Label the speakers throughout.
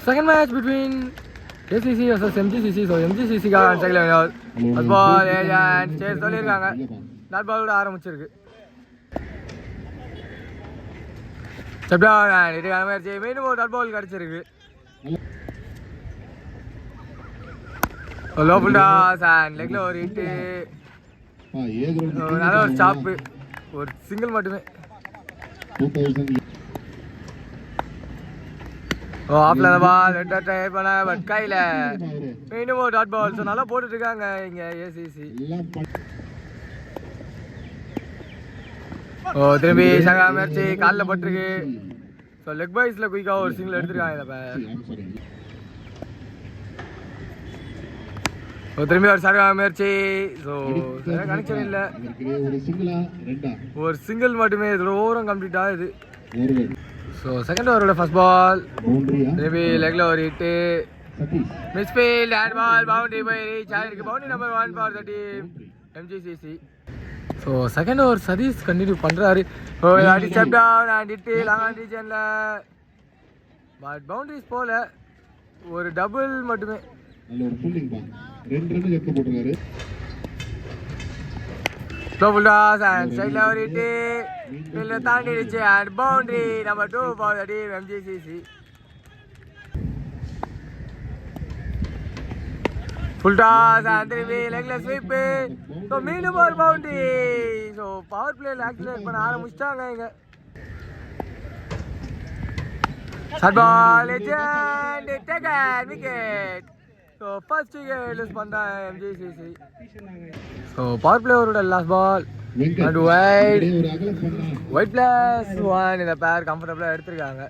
Speaker 1: Second match between ACC versus MGCC. So MGCC got on second level. First ball and chase சொல்லிருக்காங்க. That ball ஓட ஆரம்பிச்சிருக்கு. Step down and இதுக்கான முயற்சி மீண்டும் ஒரு டாட் பால் கிடைச்சிருக்கு. லோ புல் டாஸ் அண்ட் லெக்ல ஒரு ஹிட். நல்ல ஒரு ஸ்டாப், ஒரு சிங்கிள் மட்டுமே. ஆஃப்ல அந்த பால் ட்ரை பண்ண பட் கையில மீண்டும் ஒரு டாட் பால். ஸோ நல்லா போட்டுட்டு இருக்காங்க இங்க ஏசிசி. திரும்பி சகா முயற்சி காலில் பட்டிருக்கு. ஸோ லெக் பாய்ஸ்ல குயிக்காக ஒரு சிங்கிள் எடுத்துருக்காங்க இதை. திரும்பி ஒரு சகா முயற்சி. ஸோ கனெக்ஷன் இல்லை, ஒரு சிங்கிள் மட்டுமே. இதோட ஓவரும் கம்ப்ளீட் ஆகுது. ஸோ செகண்ட் ஓவரோட ஃபர்ஸ்ட் பால் திரும்பி லெக்ல ஒரு hit. Misfield hand ball boundary போய் ரீச் ஆகிருக்கு. Boundary number 1 for the team MGCC. So second over Sathish continue பண்ணுறாரு. அடி step down and hit long ரீஜனில். பட் பவுண்டரிஸ் போல ஒரு டபுள் மட்டுமே. Double toss and straight over it. Will தாண்டிடுச்சு and boundary number 2 for the team MGCC. Full toss and திரும்பி legless sweep. So மீண்டும் ஒரு boundary. So power play accelerate பண்ண ஆரம்பிச்சிட்டாங்க இங்க. Shot ball and take a wicket. So first wicket lose பண்ணாங்க MGCC. So power play over the last ball and wide plus 1 in the pair comfortable எடுத்துருக்காங்க.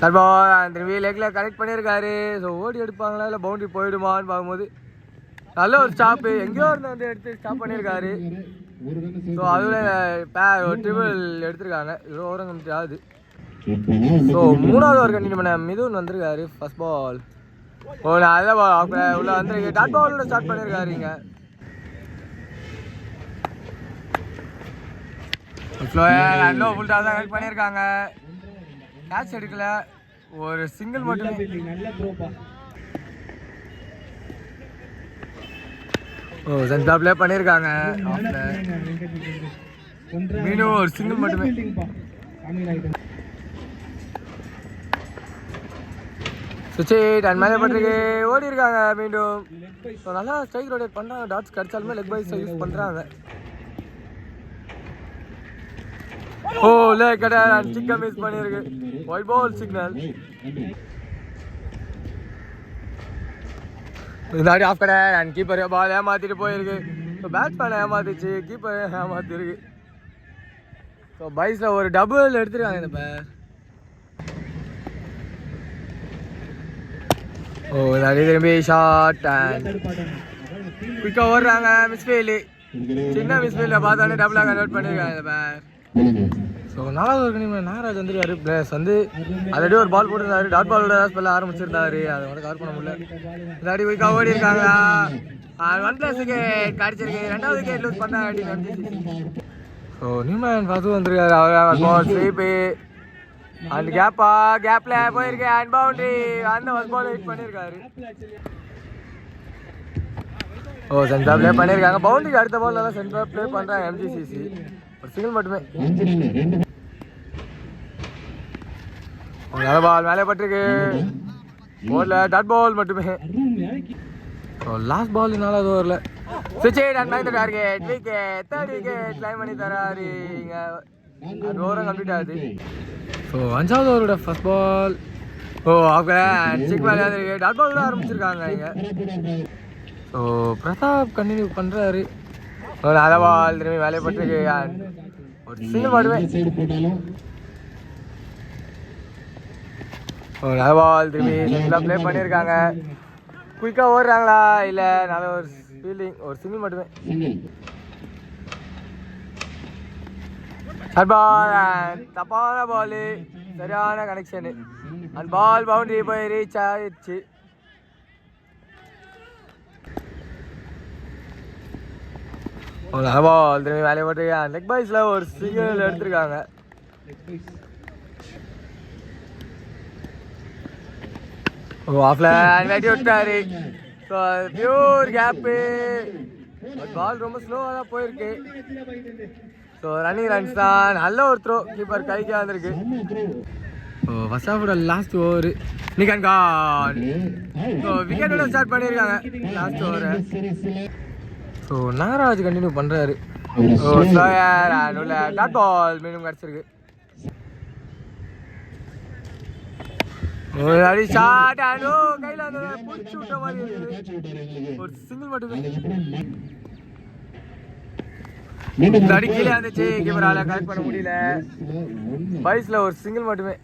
Speaker 1: Shot ball and திரும்பி லெக்ல connect பண்ணியிருக்காரு. So ஓடி எடுப்பாங்களா இல்லை boundary போயிடுமான்னு பார்க்கும்போது நல்ல ஒரு stop எங்கேயோ இருந்து வந்து எடுத்து ஸ்டாப் பண்ணியிருக்காரு. ஸோ அதில் ஒரு ட்ரிபிள் எடுத்திருக்காங்க. இது ஓவரம் கம்ப்ளீட் ஆகுது. ஸோ மூணாவது ஓவர் கண்டினியூ பண்ண மிதுன் வந்திருக்காரு. ஃபர்ஸ்ட் பால் நல்ல பால் உள்ள வந்துருக்கு. டாட் பாலோட ஸ்டார்ட் பண்ணியிருக்காருங்க. நல்ல ஃபுல் டாஸ் தான் கனெக்ட் பண்ணியிருக்காங்க. கேட்ச் எடுக்கல, ஒரு சிங்கிள் மட்டும். சென்டா பிளே பண்ணியிருக்காங்க. மீண்டும் ஒரு சிங்கிள் மட்டுமே. சுவிட்ச் அண்ட் மேலே பட்டிருக்கு. ஓடி இருக்காங்க மீண்டும். ஸோ நல்லா ஸ்ட்ரைக் ரொட்டேட் பண்ணுறாங்க. டாட்ஸ் கிடைச்சாலுமே லெக் பாய்ஸ் யூஸ் பண்ணுறாங்க. லே கடை சிக்கன் மிஸ் பண்ணியிருக்கு. Wide ball signal. இந்தாடி ஆஃப் கடை அண்ட் கீப்பர் பால் ஏமாத்திட்டு போயிருக்கு. ஸோ பேட்ஸ்மேன் ஏமாத்திச்சு, கீப்பர் ஏமாத்திருக்கு. ஸோ பைஸில் ஒரு டபுள் எடுத்துருக்காங்க இந்த பேர். திரும்பி ஷார்ட் அண்ட் குயிக்காக ஓடுறாங்க. மிஸ்ஃபீல்டு, சின்ன மிஸ்ஃபீல்ட பார்த்தோன்னே டபுளாக கன்வெர்ட் பண்ணியிருக்காங்க இந்த பேர். ஸோ நாலாவது ஒரு கணிமணி நாகராஜ் வந்துருக்காரு. பிளேயர்ஸ் வந்து ஆல்ரெடி ஒரு பால் போட்டிருந்தாரு. டாட் பாலோட ஸ்பெல்ல ஆரம்பிச்சிருந்தாரு. அதை வந்து கவர் பண்ண முடியல. இல்லாடி குயிக்காக ஓடி இருக்காங்களா. 1+ விக்கெட் கிடச்சிருக்கு. 2வது விக்கெட் லூஸ் பண்ண அப்படின்னு. ஸோ நியூமேன் ஃபர்ஸ்ட் வந்திருக்காரு. அவர் ஸ்வீப்பு அண்ட் கேப்ல போயிருக்கு அண்ட் பவுண்டரி. அந்த ஃபர்ஸ்ட் பால் ஹிட் பண்ணியிருக்காரு. சென்டர் பிளே பண்ணியிருக்காங்க. பவுண்டரிக்கு அடுத்த பால் நல்லா சென்டர் பிளே பண்ணுறாங்க எம்ஜிசிசி. ஒரு சிங்கிள் மட்டுமே. நல்ல பால் மேலே பட்டிருக்கு. போர்டில் டாட் பால் மட்டுமே. லாஸ்ட் பால் 4வது ஓவரில் சுவிட்ச் and make the target wicket. 3rd wicket claim பண்ணி தராரு இங்க. அது ஓவரம் கம்ப்ளீட் ஆகுது. ஸோ 5வது ஓவரோட ஃபர்ஸ்ட் பால் சிக் மேலே டாட் பால் தான் ஆரம்பிச்சிருக்காங்க இங்கே. ஸோ பிரதாப் கண்டினியூ பண்ணுறாரு. நல்ல பால் திரும்பி வேலையை பட்டிருக்கு. ஒரு சிங்கிள் மட்டுமே. நல்ல பால் திரும்பி சிங்கிளாக ப்ளே பண்ணியிருக்காங்க. குயிக்காக ஓடுறாங்களா இல்லை நல்ல ஒரு ஃபீல்டிங், ஒரு சிங்கிள் மட்டுமே. பால் தப்பான பால், சரியான கனெக்ஷனு அண்ட் பால் பவுண்டரி போய் ரீச் ஆயிடுச்சு. பால் திரும்பி வேலையை போட்டிருக்காங்க. லெக் பாய்ஸில் ஒரு சிங்கிள் எடுத்திருக்காங்க. ஓ ஆஃப்ல வெட்டி விட்டாரு. So pure gap. பால் ரொம்ப ஸ்லோவாக தான் போயிருக்கு. ஸோ ரன்னிங் ரன்ஸ் தான். நல்ல ஒரு த்ரோ, கீப்பர் கைக்கு வந்திருக்கு. ஸோ ஃபர்ஸ்ட் ஹாஃபோட லாஸ்ட் ஓவர் நிகான் கான். ஸோ விக்கெட்டோட ஸ்டார்ட் பண்ணியிருக்காங்க லாஸ்ட் ஓவரை. ஸோ நாகராஜ் கண்டினியூ பண்ணுறாரு. ஸோ ஸ்லோயர் அண்ட் உள்ள டாட் பால் மீண்டும் கிடச்சிருக்கு. ஒரு அடி ஷாட் அண்ட் கையில் அந்த பிடிச்சி விட்ட மாதிரி இருக்குது. ஒரு சிங்கிள் மட்டுமே அடி கீழே இருந்துச்சு. கீப்பரால கரெக்ட் பண்ண முடியல. பைஸ்ல ஒரு சிங்கிள் மட்டுமே.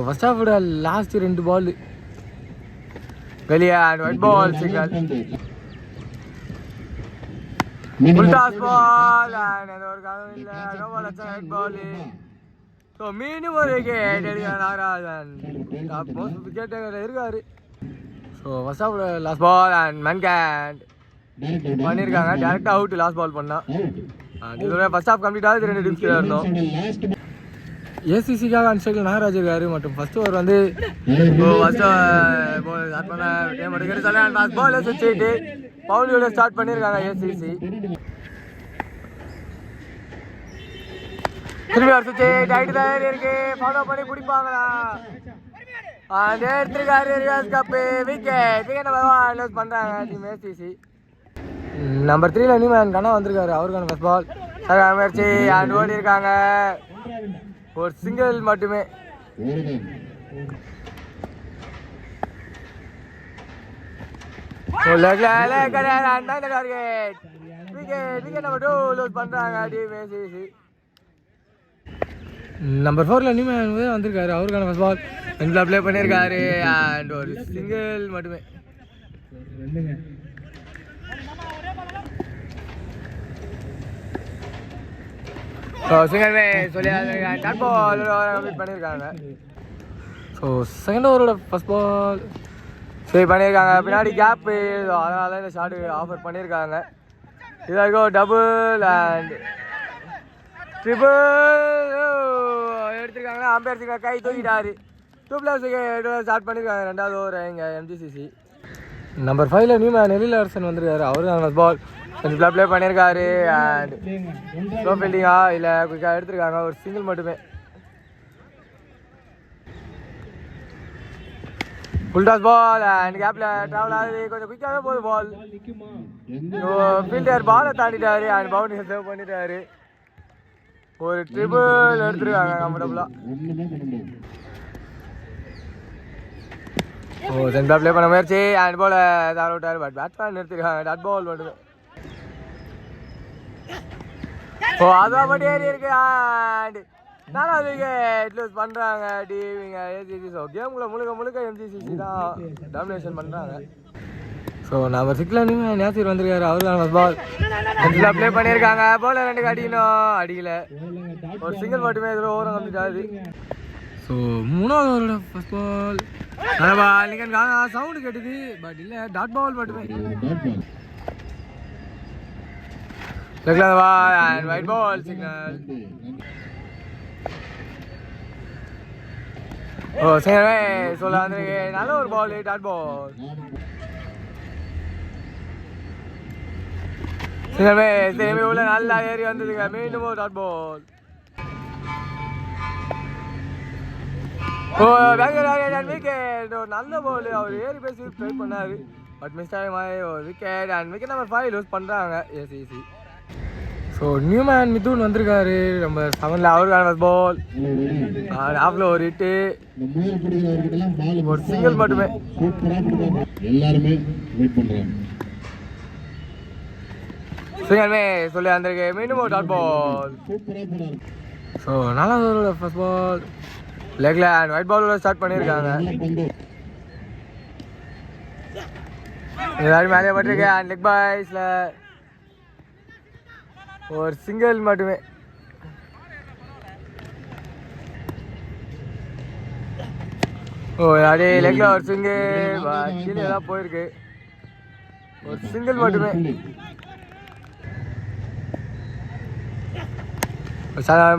Speaker 1: ஃபர்ஸ்ட் ஹாஃபோட லாஸ்ட் 2 பால் வெளியே and wide ball single. Ultas ball and ஒரு காலம் இல்ல. நோ பால் அச்சா ஹெட் பால். ஸோ மீண்டும் ஒரு விக்கெட் எடுக்கிறார் நாகராஜன். டாப் மோஸ்ட் விக்கெட் இருக்காரு. So first half last ball and மன்கேண்ட் பண்ணியிருக்காங்க. டேரெக்டாக அவுட் லாஸ்ட் பால் பண்ணால். இதோட ஃபர்ஸ்ட் ஹாஃப் கம்ப்ளீட் ஆகுது. 2 டீம்ஸ் இருந்தோம். ஏசிசிக்காக அன் சைடில் நாகராஜ் இருக்காரு. மற்றும் ஃபர்ஸ்ட் ஓவர் வந்து ஃபர்ஸ்ட் பால் ஸ்டார்ட் பண்ண கேம் எடுக்கிறது சொல்ல ஃபர்ஸ்ட் பால் வச்சுட்டு பவுலியோட ஸ்டார்ட் பண்ணியிருக்காங்க ஏசிசி. திரும்பி ஒரு சுற்றி டைட்டு தான் இருக்கு. ஃபாலோ பண்ணி பிடிப்பாங்களா? எடுத்துருக்காரு ரியாஸ் கப்பு. விக்கெட் விக்கெட் பண்ணுறாங்க டீம் ஏசிசி. நம்பர் 3ல நியூமேன் கண்ணா வந்திருக்காரு. அவருக்கான ஃபர்ஸ்ட் பால் சரி முயற்சி அண்ட் ஓடி இருக்காங்க. ஒரு சிங்கிள் மட்டுமே. நம்பர் 4ல நியூமேன் வந்திருக்காரு. அவருக்கான ஃபர்ஸ்ட் பால் ரெண்டுல ப்ளே பண்ணியிருக்காரு அண்ட் ஒரு சிங்கிள் மட்டுமே. சிங்கிள்மே சொல்லி டாட் பால் கம்ப்ளீட் பண்ணியிருக்காங்க. ஸோ செகண்ட் ஓவரோட ஃபர்ஸ்ட் பால் சரி பண்ணியிருக்காங்க. பின்னாடி கேப்பு, அதனால இந்த ஷாட் ஆஃபர் பண்ணியிருக்காங்க. இதாகோ டபுள் அண்ட் ட்ரிபிள் எடுத்துருக்காங்கன்னா அம்பேர் கை தூக்கிட்டாரு. 2+ ஸ்டார்ட் பண்ணியிருக்காங்க 2வது ஓவர் இங்கே எம்ஜிசிசி. நம்பர் 5ல நியூமேன் எலிலர்சன் வந்திருக்காரு. அவருக்கான ஃபர்ஸ்ட் பால் கொஞ்சம் ப்ளே பண்ணியிருக்காரு அண்ட் ஸ்லோ ஃபீல்டிங்கா இல்லை குயிக்காக எடுத்துருக்காங்க. ஒரு சிங்கிள் மட்டுமே. ஃபுல்டாஸ் பால் அண்ட் கேப்பில் ட்ராவல் ஆகுது. கொஞ்சம் குயிக்காகவே போகுது பால். ஃபீல்டர் பாலை தாண்டிட்டாரு அண்ட் பவுண்டரி சேவ் பண்ணிட்டாரு. ஒரு ட்ரிபிள் எடுத்துருக்காங்க கம்ஃபர்டபுளாக. சென்டா ப்ளே பண்ண முயற்சி அண்ட் பால் தாழ விட்டார். பட் பேட்ஸ்மேன் எடுத்துருக்காங்க. டாட் பால் மட்டுமே. அதான் மட்டும் ஏறி இருக்கு அண்ட் 4வது விக்கெட் லூஸ் பண்ணுறாங்க டீவிங்க ஏசிசி. ஸோ கேமுக்குள்ள முழுக்க எம்ஜிசிசி தான் டாமினேஷன் பண்ணுறாங்க. ஸோ நம்பர் 6ல நேசீர் வந்திருக்காரு. அவருக்கான ஃபர்ஸ்ட் பால் ரெண்டுல ப்ளே பண்ணியிருக்காங்க. பால் 2 அடிக்கணும், அடிக்கல. ஒரு சிங்கிள் மட்டுமே இதில் ஓவரம் கம்ப்ளீட் ஆகுது. ஸோ 3வது ஓவரோட ஃபர்ஸ்ட் பால் நீங்கள் சவுண்டு கேட்டுது. பட் இல்லை, டாட் பால் மட்டுமே. and white ball signal. சரி சொல்ல வந்துருக்கு. நல்ல ஒரு பால், டாட் பால். சரி திரும்பி உள்ள நல்லா ஏறி வந்ததுங்க. மீண்டும் ஒரு டாட் பால். விக்கெட். ஒரு நல்ல பால். அவர் ஏறி பேசி ட்ரை பண்ணாரு. பட் மிஸ் டைம் ஆகி ஒரு wicket and wicket number 5 lose பண்ணுறாங்க ஏசிசி. ஸோ நியூமேன் மிதுன் வந்திருக்காரு நம்பர் 7ல. அவருக்கான ஃபர்ஸ்ட் பால் ஆஃப்ல ஒரு ஹிட்டு, ஒரு சிங்கிள் மட்டுமே.
Speaker 2: எல்லாருமே வெயிட் பண்றாங்க.
Speaker 1: சிங்கிள்மே சொல்லி வந்திருக்கு. மீண்டும் ஒரு டாட் பால். ஸோ 4வது ஓவரோட ஃபர்ஸ்ட் பால் லெக்ல அண்ட் ஒயிட் பாலோட ஸ்டார்ட் பண்ணியிருக்காங்க. எல்லாரும் மேலே பட்டிருக்கு அண்ட் லெக் பாய்ஸில் ஒரு சிங்கிள் மட்டுமே. அப்படியே லெக்ல ஒரு சிங்கிள் கீழே தான் போயிருக்கு. ஒரு சிங்கிள் மட்டுமே.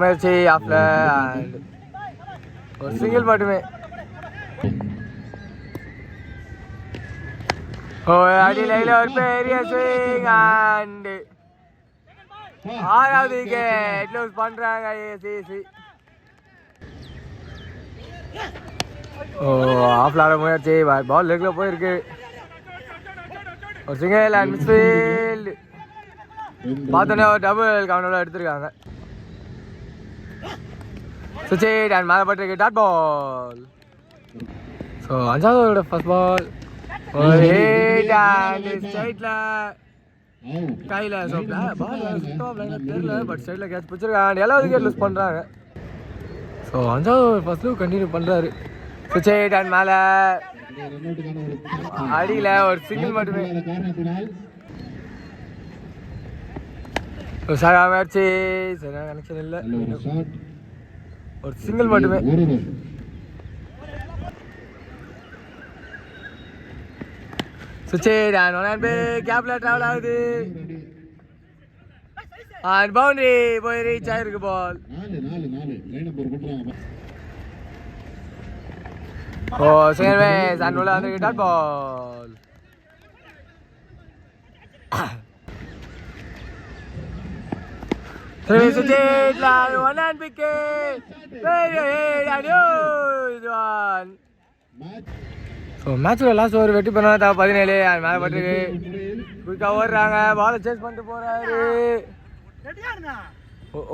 Speaker 1: முயற்சி ஆஃப்ல அண்ட் ஒரு சிங்கிள் மட்டுமே. ஓ அடியில ஒரு பெரிய ஸ்விங் அண்ட் 6வது விக்கெட் லூஸ் பண்றாங்க ஏசிசி. ஓ ஆஃப்ல ஆட முயற்சி, பால் லெக்ல போயிருக்கு. ஒரு சிங்கிள் அண்ட் மிஸ்ஃபீல்ட். பார்த்தோன்னே ஒரு டபுள் கவுண்டோட எடுத்திருக்காங்க. சுவிட்ச் அண்ட் மேலே பட்டிருக்கு டாட் பால். ஸோ 5வது ஃபர்ஸ்ட் பால் ஒரு ஹிட் அண்ட் ஸ்ட்ரைட்ல கையில். ஸோ பால் சுத்தமாக தெரியல, பட் ஸ்ட்ரைட்ல கேட்ச் பிடிச்சிருக்காங்க. 7வது விக்கெட் லூஸ் பண்ணுறாங்க. ஸோ 5வது ஃபர்ஸ்ட் லூக் கண்டினியூ பண்ணுறாரு. சுவிட்ச் அண்ட் மேலே அடியில் ஒரு சிங்கிள் மட்டுமே. முயற்சி சரியான கனெக்ஷன் இல்லை, ஒரு சிங்கிள் மட்டுமே. சுவிட்ச் அண்ட் ஒன் அண்ட் கேப்ல டிராவல் ஆகுது அண்ட் பவுண்டரி போய் ரீச் ஆயிருக்கு ball. Oh second pace and உள்ள வந்திருக்கு டாட் பால். சுவிட்ச் ஒன் அண்ட் விக்கெட். ஸோ மேட்சில் லாஸ்ட் ஓவர் வெற்றி பண்ணா 17 அது மேலே பட்டிருக்கு. குயிக்காக ஓடுறாங்க, பாலை சேஸ் பண்ணிட்டு போகிறாரு.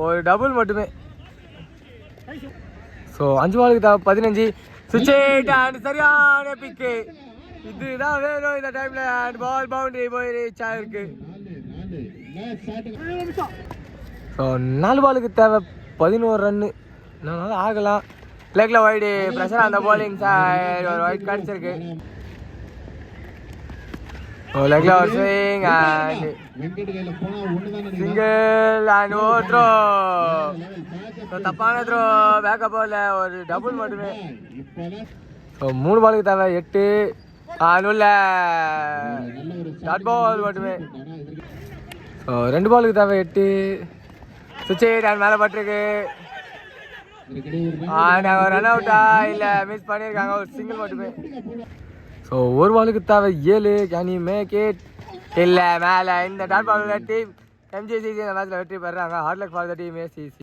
Speaker 1: ஒரு டபுள் மட்டுமே. ஸோ 5 பாலுக்கு 15. சுவிட்ச் அண்ட் சரியான பிக்கு. இதுதான் வேணும் இந்த டைமில். அண்ட் பால் பவுண்டரி போய் ரீச் ஆகிருக்கு. ஸோ 4 பாலுக்கு தேவை 11 ரன்னு. இதனால ஆகலாம். லெக்ல வைடு ப்ரெஷர் அந்த போலிங் சைடு ஒரு வைட் கிடச்சிருக்கு. லெக்ல ஒரு swing and single and oh throw. தப்பான த்ரோ, பேக்கப் போல ஒரு டபுள் மட்டுமே. ஸோ 3 பாலுக்கு தேவை 8 அண்ட் உள்ள டாட் பால் மட்டுமே. ஸோ 2 பாலுக்கு தேவை 8. சுவிட்ச் அண்ட் மேலே பட்டிருக்கு. ரன் அவுட்டா இல்லை மிஸ் பண்ணியிருக்காங்க, ஒரு சிங்கிள் மட்டுமே. ஸோ 1 பாலுக்கு தேவை 7. Can you make it? இல்லை மேலே. இந்த டாட் பால் டீம் MGCC இந்த மேட்ச்சில் வெற்றி பெறாங்க. Hard luck for the team ACC.